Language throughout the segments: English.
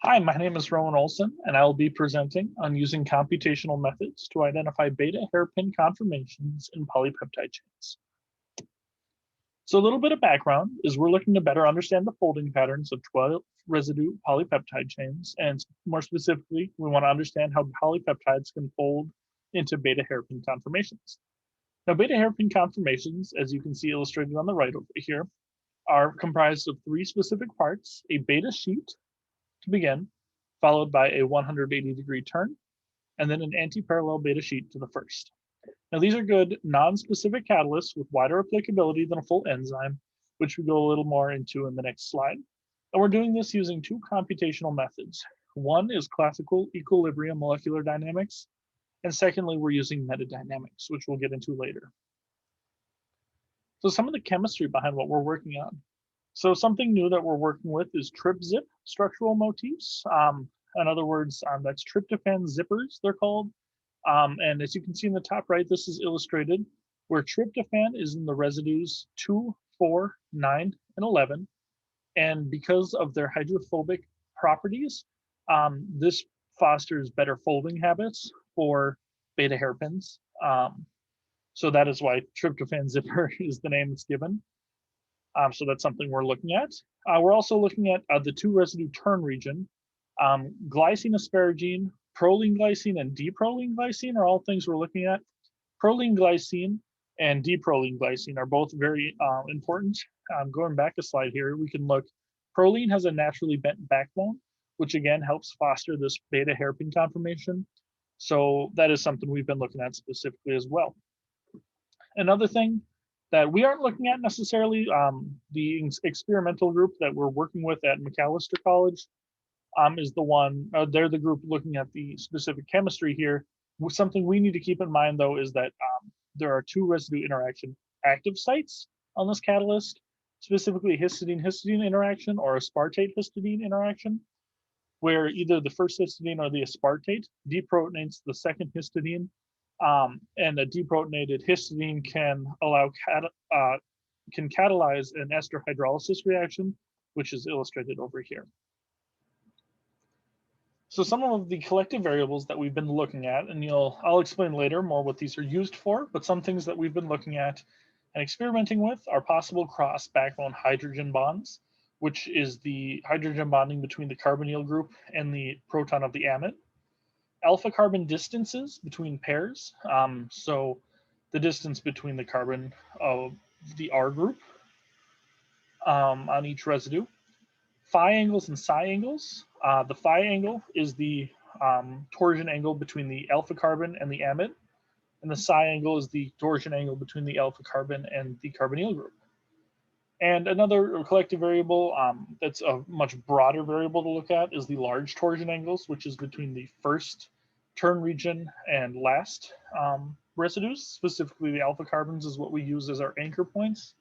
Hi, my name is Rowan Olson, and I will be presenting on using computational methods to identify beta-hairpin conformations in polypeptide chains. So a little bit of background is we're looking to better understand the folding patterns of 12 residue polypeptide chains, and more specifically, we want to understand how polypeptides can fold into beta-hairpin conformations. Now, beta-hairpin conformations, as you can see illustrated on the right over here, are comprised of three specific parts: a beta sheet to begin, followed by a 180-degree turn, and then an anti-parallel beta sheet to the first. Now, these are good non-specific catalysts with wider applicability than a full enzyme, which we go a little more into in the next slide. And we're doing this using two computational methods. One is classical equilibrium molecular dynamics, and secondly, we're using metadynamics, which we'll get into later. So some of the chemistry behind what we're working on. So something new that we're working with is trip-zip structural motifs. In other words, that's tryptophan zippers, they're called. And as you can see in the top right, this is illustrated where tryptophan is in the residues 2, 4, 9, and 11. And because of their hydrophobic properties, this fosters better folding habits for beta hairpins. So that is why tryptophan zipper is the name it's given. So that's something we're looking at. We're also looking at the two residue turn region. Glycine asparagine, proline glycine, and diproline glycine are all things we're looking at. Proline glycine and diproline glycine are both very important. Going back a slide here, we can look. Proline has a naturally bent backbone, which again helps foster this beta hairpin conformation. So that is something we've been looking at specifically as well. Another thing that we aren't looking at necessarily, the experimental group that we're working with at Macalester College is the one, they're the group looking at the specific chemistry here. Something we need to keep in mind though is that there are two residue interaction active sites on this catalyst, specifically histidine-histidine interaction or aspartate-histidine interaction, where either the first histidine or the aspartate deprotonates the second histidine. And a deprotonated histidine can catalyze an ester hydrolysis reaction, which is illustrated over here. So some of the collective variables that we've been looking at, and I'll explain later more what these are used for, but some things that we've been looking at and experimenting with are possible cross backbone hydrogen bonds, which is the hydrogen bonding between the carbonyl group and the proton of the amide. Alpha carbon distances between pairs, so the distance between the carbon of the R group on each residue. Phi angles and psi angles. The phi angle is the torsion angle between the alpha carbon and the amide, and the psi angle is the torsion angle between the alpha carbon and the carbonyl group. And another collective variable that's a much broader variable to look at is the large torsion angles, which is between the first turn region and last residues. Specifically, the alpha carbons is what we use as our anchor points.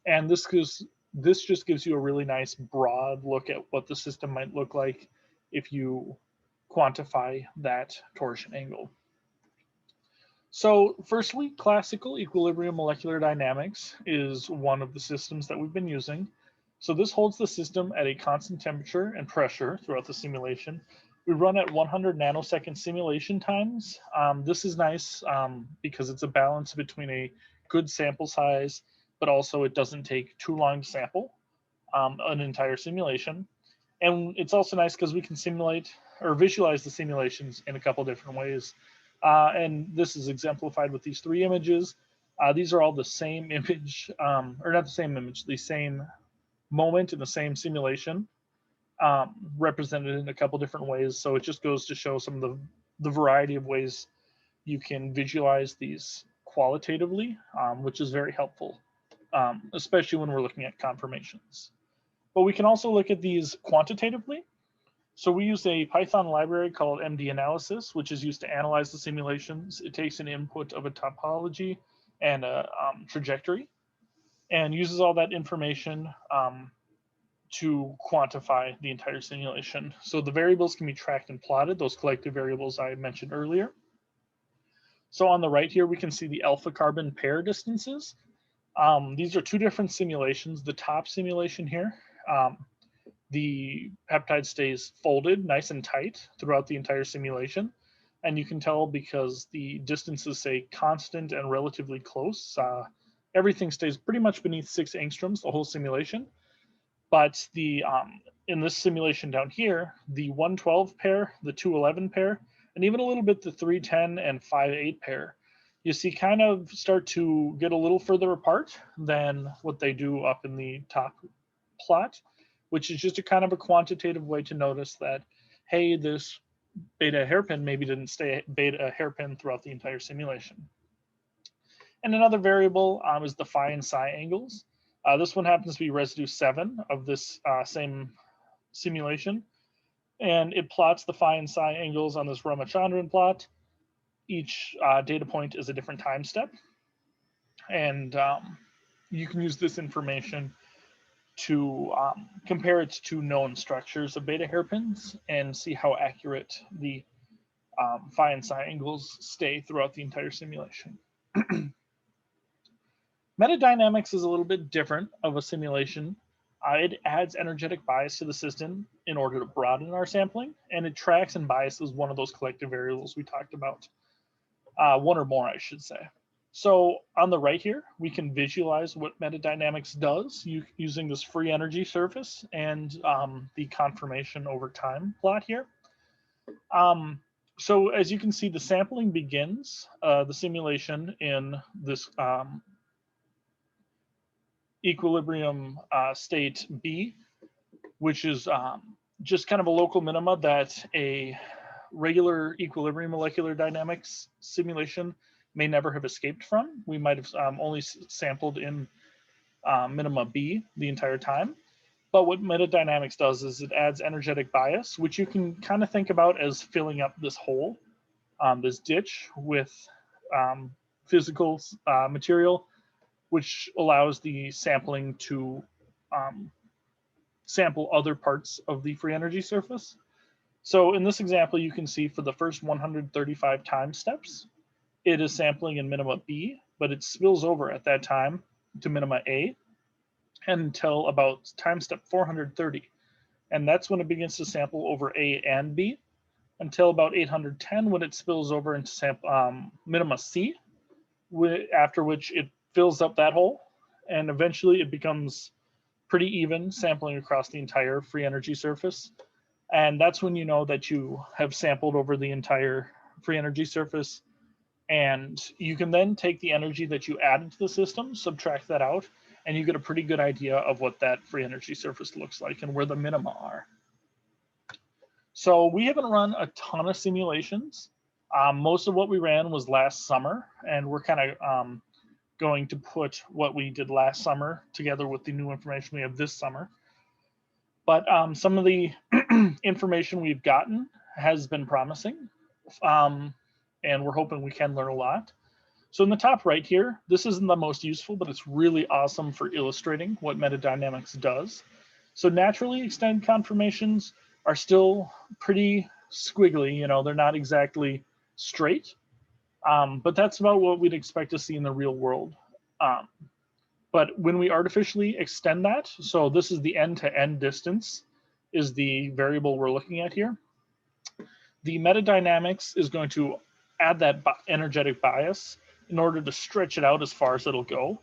And this just gives you a really nice broad look at what the system might look like if you quantify that torsion angle. So firstly, classical equilibrium molecular dynamics is one of the systems that we've been using. So this holds the system at a constant temperature and pressure throughout the simulation. We run at 100 nanosecond simulation times. This is nice because it's a balance between a good sample size, but also it doesn't take too long to sample an entire simulation. And it's also nice because we can simulate or visualize the simulations in a couple different ways. And this is exemplified with these three images. These are all the same image, or not the same image, the same moment in the same simulation, represented in a couple different ways. So it just goes to show some of the variety of ways you can visualize these qualitatively, which is very helpful, especially when we're looking at conformations. But we can also look at these quantitatively. So we use a Python library called MD Analysis, which is used to analyze the simulations. It takes an input of a topology and a trajectory and uses all that information to quantify the entire simulation. So the variables can be tracked and plotted, those collective variables I mentioned earlier. So on the right here, we can see the alpha carbon pair distances. These are two different simulations. The top simulation here the peptide stays folded nice and tight throughout the entire simulation. And you can tell because the distances stay constant and relatively close. Everything stays pretty much beneath 6 angstroms the whole simulation. But the in this simulation down here, the 112 pair, the 211 pair, and even a little bit the 310 and 58 pair, you see kind of start to get a little further apart than what they do up in the top plot, which is just a kind of a quantitative way to notice that, hey, this beta hairpin maybe didn't stay beta hairpin throughout the entire simulation. And another variable is the phi and psi angles. This one happens to be residue 7 of this same simulation. And it plots the phi and psi angles on this Ramachandran plot. Each data point is a different time step. And you can use this information to compare it to known structures of beta hairpins and see how accurate the phi and psi angles stay throughout the entire simulation. Metadynamics is a little bit different of a simulation. It adds energetic bias to the system in order to broaden our sampling, and it tracks and biases one of those collective variables we talked about. One or more, I should say. So on the right here, we can visualize what metadynamics does using this free energy surface and the conformation over time plot here. So as you can see, the sampling begins the simulation in this equilibrium state B, which is just kind of a local minima that a regular equilibrium molecular dynamics simulation may never have escaped from. We might have only sampled in minima B the entire time. But what metadynamics does is it adds energetic bias, which you can kind of think about as filling up this hole, this ditch with physical material, which allows the sampling to sample other parts of the free energy surface. So in this example, you can see for the first 135 time steps, it is sampling in minima B, but it spills over at that time to minima A until about time step 430. And that's when it begins to sample over A and B until about 810 when it spills over into minima C, after which it fills up that hole, and eventually it becomes pretty even sampling across the entire free energy surface. And that's when you know that you have sampled over the entire free energy surface. And you can then take the energy that you added to the system, subtract that out, and you get a pretty good idea of what that free energy surface looks like and where the minima are. So we haven't run a ton of simulations. Most of what we ran was last summer, and we're kind of going to put what we did last summer together with the new information we have this summer. But some of the information we've gotten has been promising, and we're hoping we can learn a lot. So in the top right here, this isn't the most useful, but it's really awesome for illustrating what metadynamics does. So naturally extended conformations are still pretty squiggly, you know, they're not exactly straight, but that's about what we'd expect to see in the real world. But when we artificially extend that, so this is the end-to-end distance is the variable we're looking at here. The metadynamics is going to add that energetic bias in order to stretch it out as far as it'll go.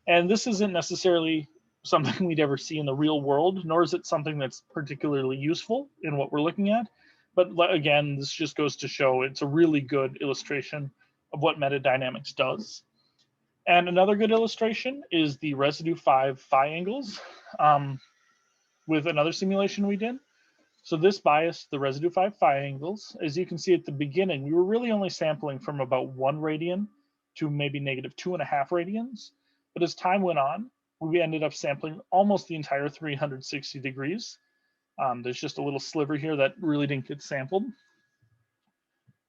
And this isn't necessarily something we'd ever see in the real world, nor is it something that's particularly useful in what we're looking at. But again, this just goes to show it's a really good illustration of what metadynamics does. And another good illustration is the residue 5 phi angles with another simulation we did. So this biased the residue 5 phi angles. As you can see at the beginning, we were really only sampling from about 1 radian to maybe negative 2.5 radians. But as time went on, we ended up sampling almost the entire 360 degrees. There's just a little sliver here that really didn't get sampled.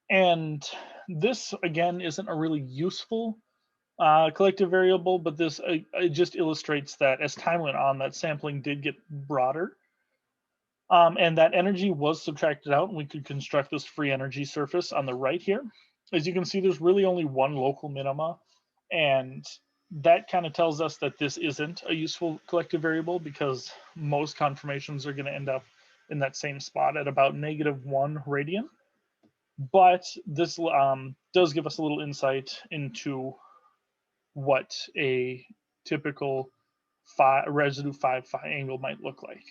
And this, again, isn't a really useful collective variable, but this it just illustrates that as time went on, that sampling did get broader. And that energy was subtracted out, and we could construct this free energy surface on the right here. As you can see, there's really only one local minima, and that kind of tells us that this isn't a useful collective variable because most conformations are going to end up in that same spot at about -1 radian. But this does give us a little insight into what a typical residue 5 phi angle might look like.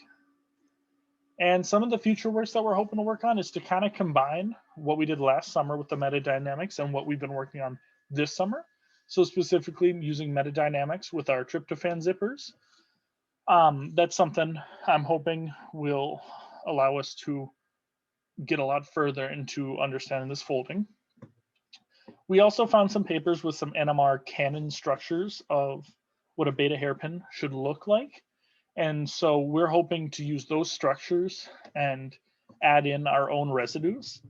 And some of the future works that we're hoping to work on is to kind of combine what we did last summer with the metadynamics and what we've been working on this summer. So specifically using metadynamics with our tryptophan zippers. That's something I'm hoping will allow us to get a lot further into understanding this folding. We also found some papers with some NMR canon structures of what a beta hairpin should look like. And so we're hoping to use those structures and add in our own residues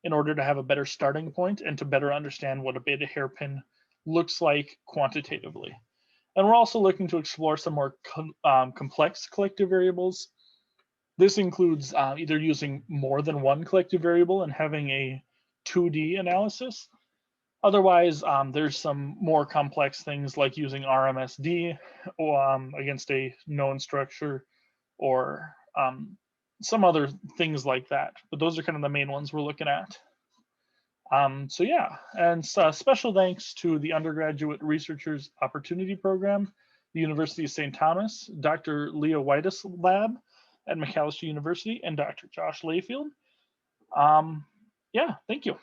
in order to have a better starting point and to better understand what a beta hairpin looks like quantitatively. And we're also looking to explore some more complex collective variables. This includes either using more than one collective variable and having a 2D analysis. Otherwise, there's some more complex things like using RMSD against a known structure or some other things like that. But those are kind of the main ones we're looking at. So yeah, and special thanks to the Undergraduate Researchers Opportunity Program, the University of St. Thomas, Dr. Leah Whitus Lab at Macalester University, and Dr. Josh Layfield. Yeah, thank you.